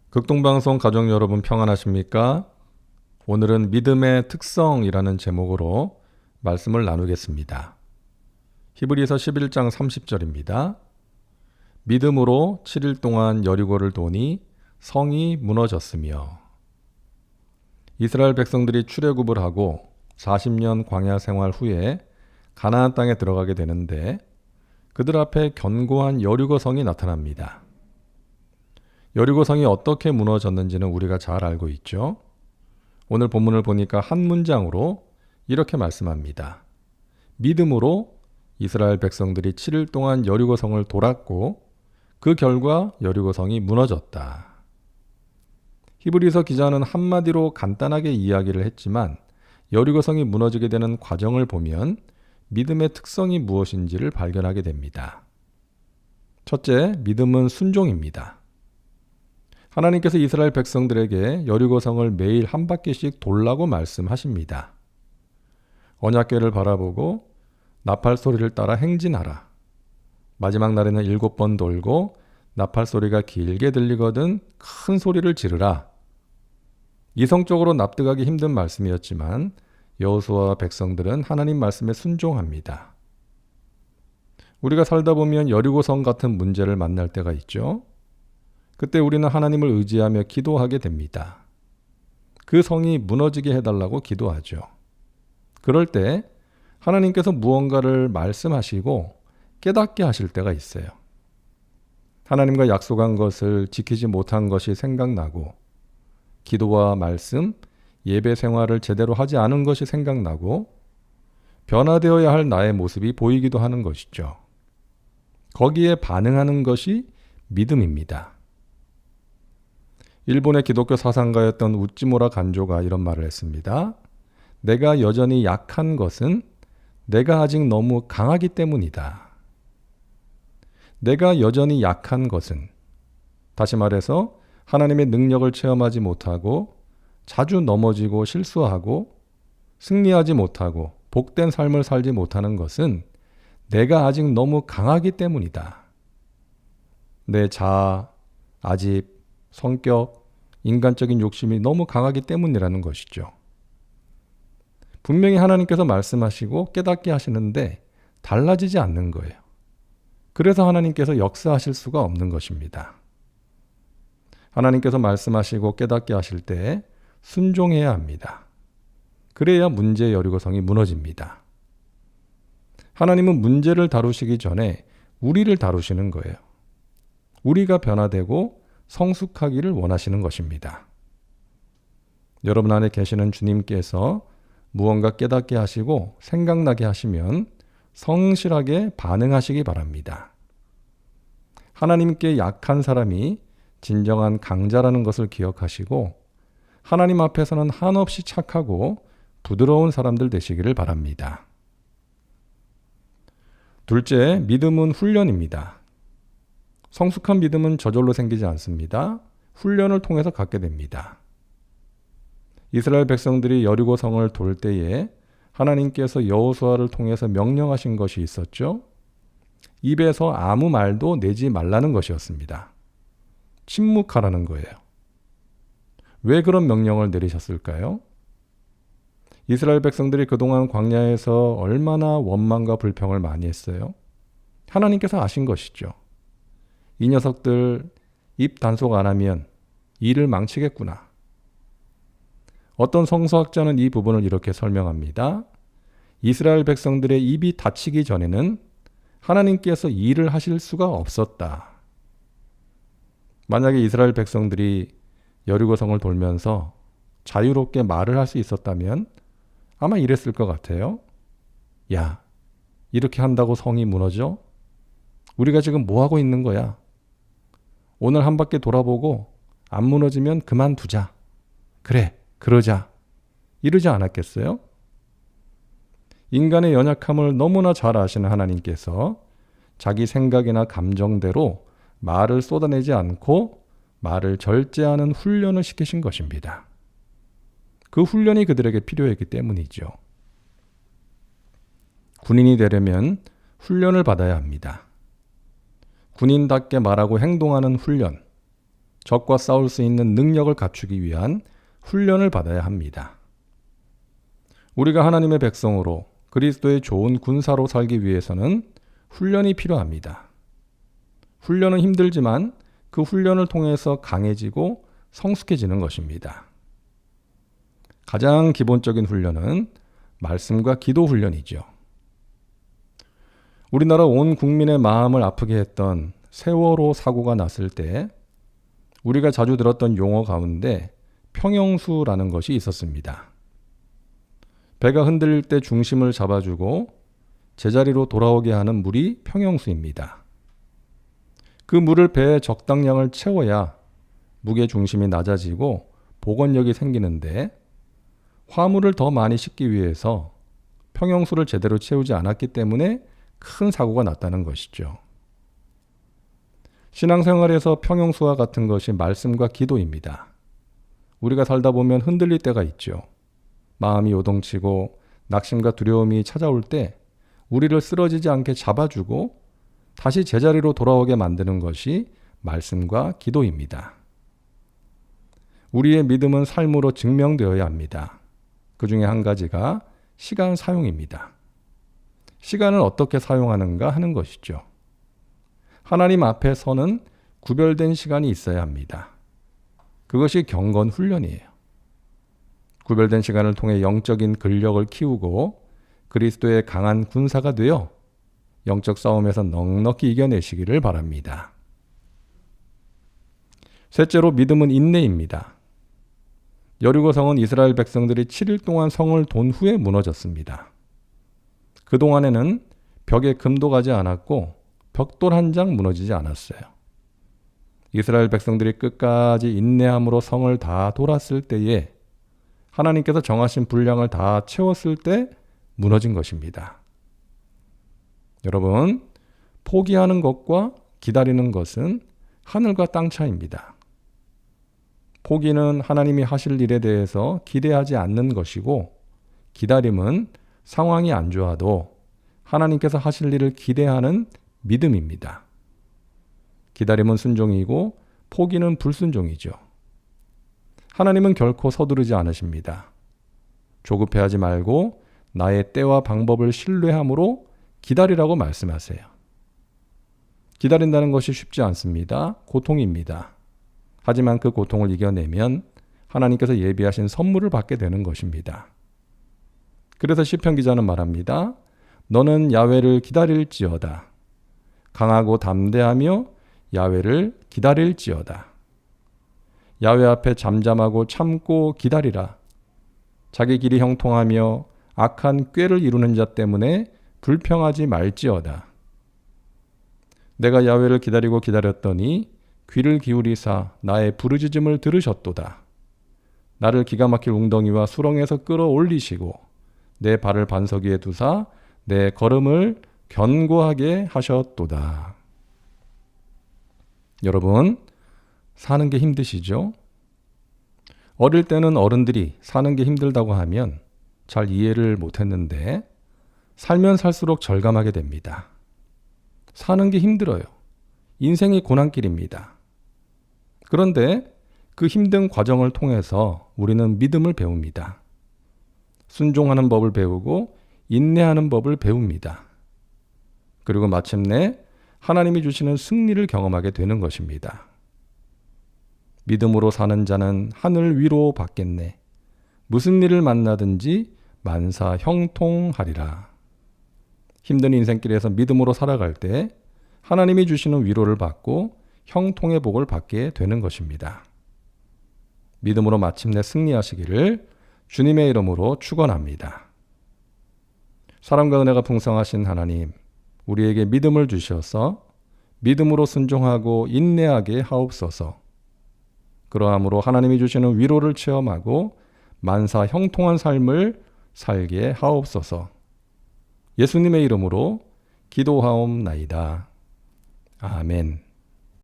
극동방송 가족 여러분 평안하십니까? 오늘은 믿음의 특성이라는 제목으로 말씀을 나누겠습니다. 히브리서 11장 30절입니다. 믿음으로 7일 동안 여리고를 도니 성이 무너졌으며. 이스라엘 백성들이 출애굽을 하고 40년 광야 생활 후에 가나안 땅에 들어가게 되는데 그들 앞에 견고한 여리고 성이 나타납니다. 여리고 성이 어떻게 무너졌는지는 우리가 잘 알고 있죠. 오늘 본문을 보니까 한 문장으로 이렇게 말씀합니다. 믿음으로 이스라엘 백성들이 7일 동안 여리고 성을 돌았고 그 결과 여리고 성이 무너졌다. 히브리서 기자는 한마디로 간단하게 이야기를 했지만 여리고 성이 무너지게 되는 과정을 보면 믿음의 특성이 무엇인지를 발견하게 됩니다. 첫째, 믿음은 순종입니다. 하나님께서 이스라엘 백성들에게 여리고 성을 매일 한 바퀴씩 돌라고 말씀하십니다. 언약궤를 바라보고 나팔 소리를 따라 행진하라. 마지막 날에는 7번 돌고 나팔 소리가 길게 들리거든 큰 소리를 지르라. 이성적으로 납득하기 힘든 말씀이었지만 여호수아와 백성들은 하나님 말씀에 순종합니다. 우리가 살다 보면 여리고 성 같은 문제를 만날 때가 있죠. 그때 우리는 하나님을 의지하며 기도하게 됩니다. 그 성이 무너지게 해달라고 기도하죠. 그럴 때 하나님께서 무언가를 말씀하시고 깨닫게 하실 때가 있어요. 하나님과 약속한 것을 지키지 못한 것이 생각나고 기도와 말씀, 예배 생활을 제대로 하지 않은 것이 생각나고 변화되어야 할 나의 모습이 보이기도 하는 것이죠. 거기에 반응하는 것이 믿음입니다. 일본의 기독교 사상가였던 우찌무라 간조가 이런 말을 했습니다. 내가 여전히 약한 것은 내가 아직 너무 강하기 때문이다. 내가 여전히 약한 것은, 다시 말해서 하나님의 능력을 체험하지 못하고 자주 넘어지고 실수하고 승리하지 못하고 복된 삶을 살지 못하는 것은 내가 아직 너무 강하기 때문이다. 내 자아, 아집, 성격, 인간적인 욕심이 너무 강하기 때문이라는 것이죠. 분명히 하나님께서 말씀하시고 깨닫게 하시는데 달라지지 않는 거예요. 그래서 하나님께서 역사하실 수가 없는 것입니다. 하나님께서 말씀하시고 깨닫게 하실 때 순종해야 합니다. 그래야 문제의 여리고성이 무너집니다. 하나님은 문제를 다루시기 전에 우리를 다루시는 거예요. 우리가 변화되고 성숙하기를 원하시는 것입니다. 여러분 안에 계시는 주님께서 무언가 깨닫게 하시고 생각나게 하시면 성실하게 반응하시기 바랍니다. 하나님께 약한 사람이 진정한 강자라는 것을 기억하시고 하나님 앞에서는 한없이 착하고 부드러운 사람들 되시기를 바랍니다. 둘째, 믿음은 훈련입니다. 성숙한 믿음은 저절로 생기지 않습니다. 훈련을 통해서 갖게 됩니다. 이스라엘 백성들이 여리고 성을 돌 때에 하나님께서 여호수아를 통해서 명령하신 것이 있었죠. 입에서 아무 말도 내지 말라는 것이었습니다. 침묵하라는 거예요. 왜 그런 명령을 내리셨을까요? 이스라엘 백성들이 그동안 광야에서 얼마나 원망과 불평을 많이 했어요. 하나님께서 아신 것이죠. 이 녀석들 입 단속 안 하면 일을 망치겠구나. 어떤 성서학자는 이 부분을 이렇게 설명합니다. 이스라엘 백성들의 입이 닫히기 전에는 하나님께서 일을 하실 수가 없었다. 만약에 이스라엘 백성들이 여리고성을 돌면서 자유롭게 말을 할 수 있었다면 아마 이랬을 것 같아요. 야, 이렇게 한다고 성이 무너져? 우리가 지금 뭐 하고 있는 거야? 오늘 한 바퀴 돌아보고 안 무너지면 그만두자. 그래, 그러자. 이러지 않았겠어요? 인간의 연약함을 너무나 잘 아시는 하나님께서 자기 생각이나 감정대로 말을 쏟아내지 않고 말을 절제하는 훈련을 시키신 것입니다. 그 훈련이 그들에게 필요했기 때문이죠. 군인이 되려면 훈련을 받아야 합니다. 군인답게 말하고 행동하는 훈련, 적과 싸울 수 있는 능력을 갖추기 위한 훈련을 받아야 합니다. 우리가 하나님의 백성으로 그리스도의 좋은 군사로 살기 위해서는 훈련이 필요합니다. 훈련은 힘들지만 그 훈련을 통해서 강해지고 성숙해지는 것입니다. 가장 기본적인 훈련은 말씀과 기도 훈련이죠. 우리나라 온 국민의 마음을 아프게 했던 세월호 사고가 났을 때 우리가 자주 들었던 용어 가운데 평형수라는 것이 있었습니다. 배가 흔들릴 때 중심을 잡아주고 제자리로 돌아오게 하는 물이 평형수입니다. 그 물을 배에 적당량을 채워야 무게 중심이 낮아지고 복원력이 생기는데 화물을 더 많이 싣기 위해서 평형수를 제대로 채우지 않았기 때문에 큰 사고가 났다는 것이죠. 신앙생활에서 평형수와 같은 것이 말씀과 기도입니다. 우리가 살다 보면 흔들릴 때가 있죠. 마음이 요동치고 낙심과 두려움이 찾아올 때 우리를 쓰러지지 않게 잡아주고 다시 제자리로 돌아오게 만드는 것이 말씀과 기도입니다. 우리의 믿음은 삶으로 증명되어야 합니다. 그 중에 한 가지가 시간 사용입니다. 시간을 어떻게 사용하는가 하는 것이죠. 하나님 앞에 서는 구별된 시간이 있어야 합니다. 그것이 경건 훈련이에요. 구별된 시간을 통해 영적인 근력을 키우고 그리스도의 강한 군사가 되어 영적 싸움에서 넉넉히 이겨내시기를 바랍니다. 셋째로 믿음은 인내입니다. 여리고 성은 이스라엘 백성들이 7일 동안 성을 돈 후에 무너졌습니다. 그동안에는 벽에 금도 가지 않았고 벽돌 한 장 무너지지 않았어요. 이스라엘 백성들이 끝까지 인내함으로 성을 다 돌았을 때에 하나님께서 정하신 분량을 다 채웠을 때 무너진 것입니다. 여러분, 포기하는 것과 기다리는 것은 하늘과 땅 차이입니다. 포기는 하나님이 하실 일에 대해서 기대하지 않는 것이고, 기다림은 상황이 안 좋아도 하나님께서 하실 일을 기대하는 믿음입니다. 기다림은 순종이고 포기는 불순종이죠. 하나님은 결코 서두르지 않으십니다. 조급해하지 말고 나의 때와 방법을 신뢰함으로 기다리라고 말씀하세요. 기다린다는 것이 쉽지 않습니다. 고통입니다. 하지만 그 고통을 이겨내면 하나님께서 예비하신 선물을 받게 되는 것입니다. 그래서 시편 기자는 말합니다. 너는 야훼를 기다릴지어다. 강하고 담대하며 야훼를 기다릴지어다. 야훼 앞에 잠잠하고 참고 기다리라. 자기 길이 형통하며 악한 꾀를 이루는 자 때문에 불평하지 말지어다. 내가 야훼를 기다리고 기다렸더니 귀를 기울이사 나의 부르짖음을 들으셨도다. 나를 기가 막힐 웅덩이와 수렁에서 끌어올리시고 내 발을 반석 위에 두사 내 걸음을 견고하게 하셨도다. 여러분, 사는 게 힘드시죠? 어릴 때는 어른들이 사는 게 힘들다고 하면 잘 이해를 못했는데 살면 살수록 절감하게 됩니다. 사는 게 힘들어요. 인생이 고난길입니다. 그런데 그 힘든 과정을 통해서 우리는 믿음을 배웁니다. 순종하는 법을 배우고 인내하는 법을 배웁니다. 그리고 마침내 하나님이 주시는 승리를 경험하게 되는 것입니다. 믿음으로 사는 자는 하늘 위로 받겠네. 무슨 일을 만나든지 만사 형통하리라. 힘든 인생길에서 믿음으로 살아갈 때 하나님이 주시는 위로를 받고 형통의 복을 받게 되는 것입니다. 믿음으로 마침내 승리하시기를 주님의 이름으로 축원합니다. 사랑과 은혜가 풍성하신 하나님, 우리에게 믿음을 주셔서 믿음으로 순종하고 인내하게 하옵소서. 그러함으로 하나님이 주시는 위로를 체험하고 만사 형통한 삶을 살게 하옵소서. 예수님의 이름으로 기도하옵나이다. 아멘.